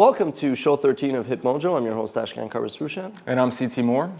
Welcome to show 13 of HipMojo. I'm your host, Ashkan Karbas-Fushan. And I'm CT Moore.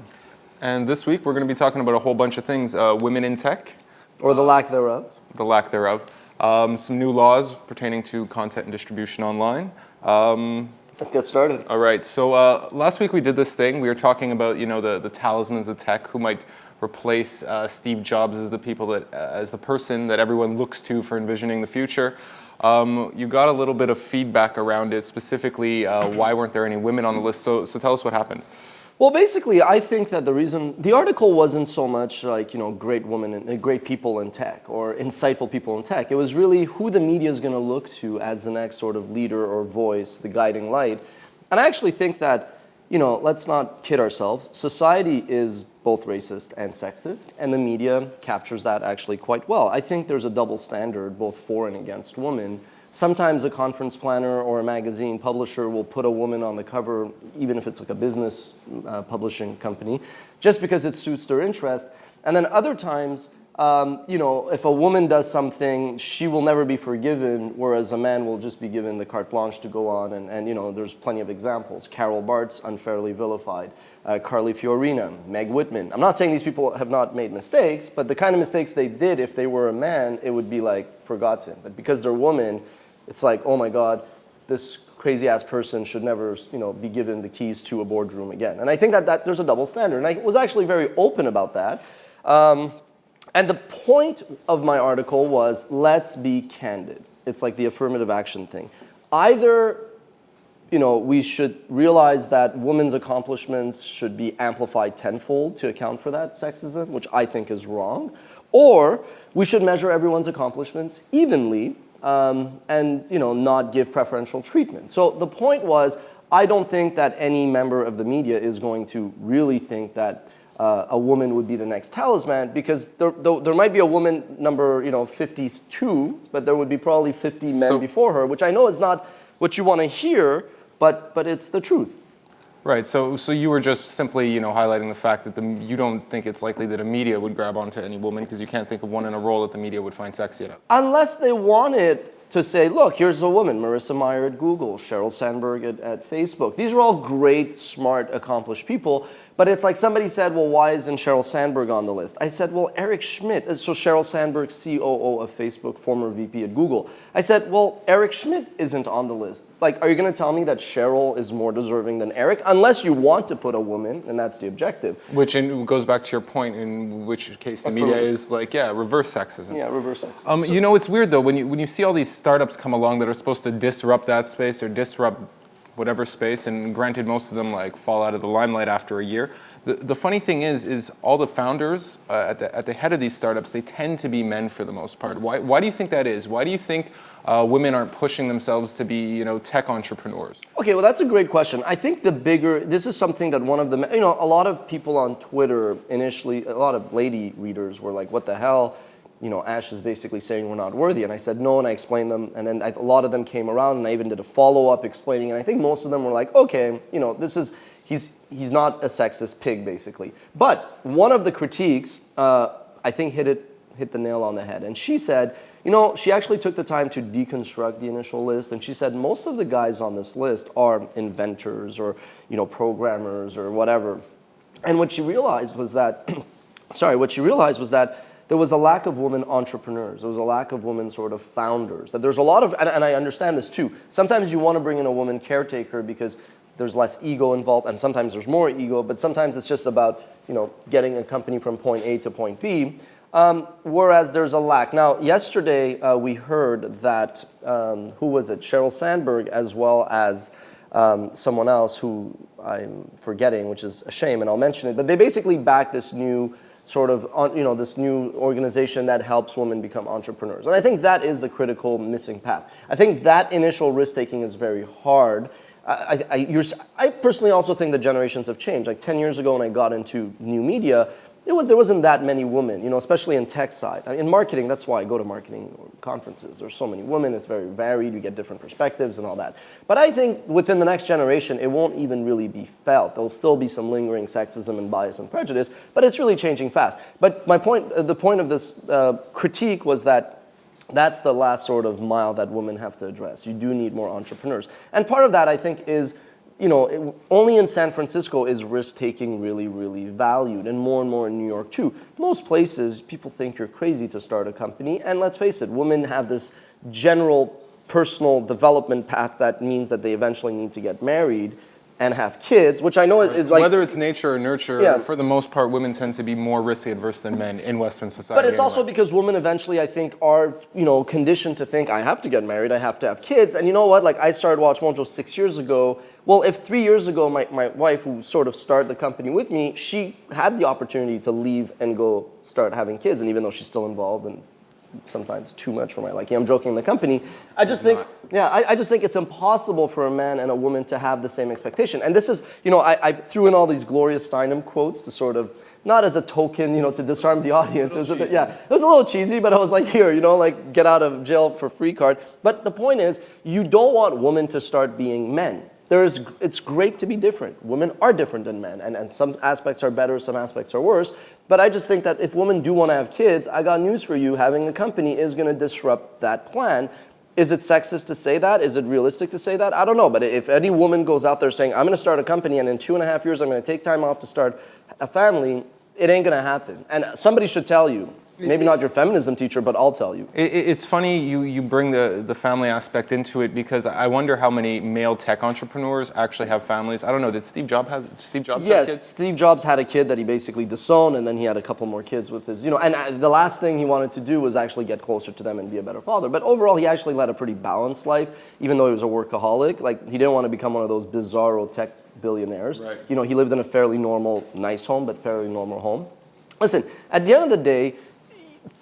And this week we're going to be talking about a whole bunch of things. Women in tech. Or the lack thereof. The lack thereof. Some new laws pertaining to content and distribution online. Let's get started. All right, so last week we did this thing. We were talking about, the talismans of tech, who might replace Steve Jobs as the person that everyone looks to for envisioning the future. You got a little bit of feedback around it, specifically why weren't there any women on the list? So tell us what happened. Well, basically, I think that the article wasn't so much like, great women and great people in tech or insightful people in tech. It was really who the media is going to look to as the next sort of leader or voice, the guiding light. And I actually think that, let's not kid ourselves. Society is both racist and sexist, and the media captures that actually quite well. I think there's a double standard, both for and against women. Sometimes a conference planner or a magazine publisher will put a woman on the cover, even if it's like a business publishing company, just because it suits their interest. And then other times, if a woman does something, she will never be forgiven, whereas a man will just be given the carte blanche to go on. And there's plenty of examples. Carol Bartz, unfairly vilified. Carly Fiorina, Meg Whitman. I'm not saying these people have not made mistakes, but the kind of mistakes they did, if they were a man, it would be like forgotten. But because they're women, it's like, oh my God, this crazy-ass person should never, be given the keys to a boardroom again. And I think that there's a double standard. And I was actually very open about that. And the point of my article was, let's be candid. It's like the affirmative action thing. Either, we should realize that women's accomplishments should be amplified tenfold to account for that sexism, which I think is wrong, or we should measure everyone's accomplishments evenly and not give preferential treatment. So the point was, I don't think that any member of the media is going to really think that a woman would be the next talisman, because there might be a woman number 52, but there would be probably 50 men before her, which I know is not what you want to hear, but it's the truth. Right. So you were just simply highlighting the fact that you don't think it's likely that a media would grab onto any woman, because you can't think of one in a role that the media would find sexy enough. Unless they wanted to say, look, here's a woman, Marissa Mayer at Google, Sheryl Sandberg at Facebook. These are all great, smart, accomplished people. But it's like somebody said, well, why isn't Sheryl Sandberg on the list? I said, well, Eric Schmidt, so Sheryl Sandberg, COO of Facebook, former VP at Google. I said, well, Eric Schmidt isn't on the list. Like, are you going to tell me that Sheryl is more deserving than Eric? Unless you want to put a woman, and that's the objective. Which goes back to your point, in which case the media is like, reverse sexism. Yeah, reverse sexism. It's weird, though, when you see all these startups come along that are supposed to disrupt that space or disrupt whatever space, and granted most of them fall out of the limelight after a year. The funny thing is all the founders at the head of these startups, they tend to be men for the most part. Why do you think that is? Why do you think women aren't pushing themselves to be tech entrepreneurs? Okay, well, that's a great question. I think this is something that one of the, a lot of people on Twitter initially, a lot of lady readers were like, what the hell? Ash is basically saying we're not worthy. And I said no, and I explained them. And then a lot of them came around, and I even did a follow-up explaining. And I think most of them were like, okay, he's not a sexist pig, basically. But one of the critiques, I think hit the nail on the head. And she said, she actually took the time to deconstruct the initial list. And she said most of the guys on this list are inventors or, programmers or whatever. And what she realized was that, there was a lack of women entrepreneurs. There was a lack of women sort of founders. That there's a lot of, and I understand this too, sometimes you want to bring in a woman caretaker because there's less ego involved, and sometimes there's more ego, but sometimes it's just about, getting a company from point A to point B, whereas there's a lack. Now, yesterday we heard that, who was it? Sheryl Sandberg, as well as someone else who I'm forgetting, which is a shame, and I'll mention it, but they basically backed this new this new organization that helps women become entrepreneurs. And I think that is the critical missing path. I think that initial risk-taking is very hard. I personally also think the generations have changed. Like 10 years ago when I got into new media, there wasn't that many women, especially in tech side. In marketing, that's why I go to marketing conferences. There's so many women, it's very varied, you get different perspectives and all that. But I think within the next generation, it won't even really be felt. There'll still be some lingering sexism and bias and prejudice, but it's really changing fast. But the point of this critique was that That's the last sort of mile that women have to address. You do need more entrepreneurs. And part of that, I think, is, only in San Francisco is risk-taking really, really valued, and more in New York too. Most places, people think you're crazy to start a company, and let's face it, women have this general personal development path that means that they eventually need to get married and have kids, which I know is like... Whether it's nature or nurture, for the most part, women tend to be more risk-adverse than men in Western society. But it's also because women eventually, I think, are, conditioned to think, I have to get married, I have to have kids. And you know what? Like, I started WatchMojo 6 years ago. Well, if 3 years ago, my wife, who sort of started the company with me, she had the opportunity to leave and go start having kids. And even though she's still involved and sometimes too much for my liking, I'm joking in the company, I just think it's impossible for a man and a woman to have the same expectation. And this is, I threw in all these Gloria Steinem quotes to sort of, not as a token, to disarm the audience. It was a bit, it was a little cheesy, but I was like, here, like get out of jail for free card. But the point is, you don't want women to start being men. It's great to be different. Women are different than men, and some aspects are better, some aspects are worse. But I just think that if women do want to have kids, I got news for you. Having a company is going to disrupt that plan. Is it sexist to say that? Is it realistic to say that? I don't know. But if any woman goes out there saying, I'm going to start a company, and in 2.5 years I'm going to take time off to start a family, it ain't going to happen. And somebody should tell you. Maybe not your feminism teacher, but I'll tell you. It's funny you bring the family aspect into it, because I wonder how many male tech entrepreneurs actually have families. I don't know. Did Steve Jobs have kids? Yes, Steve Jobs had a kid that he basically disowned, and then he had a couple more kids with his, and the last thing he wanted to do was actually get closer to them and be a better father. But overall, he actually led a pretty balanced life, even though he was a workaholic. Like, he didn't want to become one of those bizarro tech billionaires. Right. He lived in a fairly normal, nice home, but fairly normal home. Listen, at the end of the day,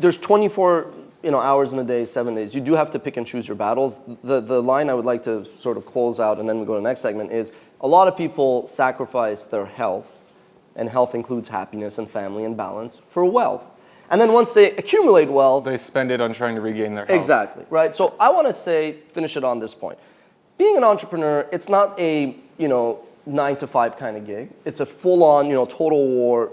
there's 24 hours in a day, 7 days. You do have to pick and choose your battles. The line I would like to sort of close out, and then we go to the next segment, is a lot of people sacrifice their health, and health includes happiness and family and balance, for wealth. And then once they accumulate wealth, they spend it on trying to regain their health. Exactly, right? So I want to finish it on this point. Being an entrepreneur, it's not a 9-to-5 kind of gig. It's a full-on, total war,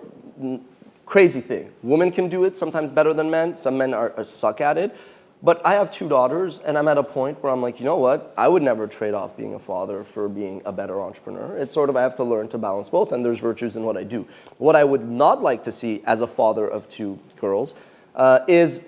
crazy thing. Women can do it sometimes better than men. Some men are suck at it. But I have 2 daughters, and I'm at a point where I'm like, you know what? I would never trade off being a father for being a better entrepreneur. It's sort of, I have to learn to balance both, and there's virtues in what I do. What I would not like to see as a father of 2 girls is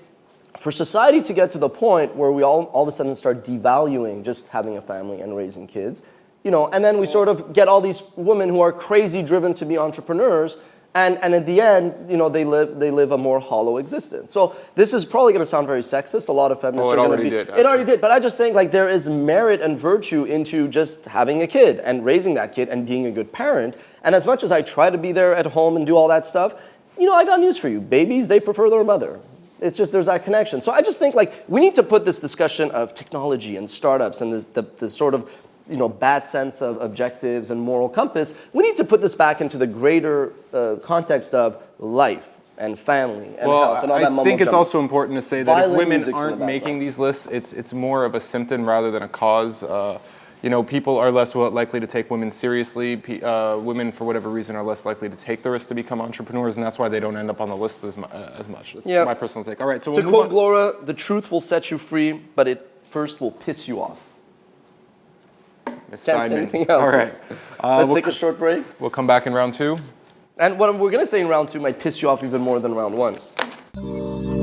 for society to get to the point where we all of a sudden start devaluing just having a family and raising kids, and then we sort of get all these women who are crazy driven to be entrepreneurs. And at the end, they live a more hollow existence. So this is probably going to sound very sexist. A lot of feminists are going to be. It already did. But I just think there is merit and virtue into just having a kid and raising that kid and being a good parent. And as much as I try to be there at home and do all that stuff, I got news for you. Babies, they prefer their mother. It's just there's that connection. So I just think we need to put this discussion of technology and startups and the sort of bad sense of objectives and moral compass, we need to put this back into the greater context of life and family and health and all that mumbo-jumbo. I think it's also important to say that if women aren't making these lists, it's more of a symptom rather than a cause. People are less likely to take women seriously. Women, for whatever reason, are less likely to take the risk to become entrepreneurs, and that's why they don't end up on the list as much. That's my personal take. All right, so to quote Gloria, the truth will set you free, but it first will piss you off. Can't say anything else. All right. Let's take a short break. We'll come back in round 2. And what we're going to say in round 2 might piss you off even more than round 1.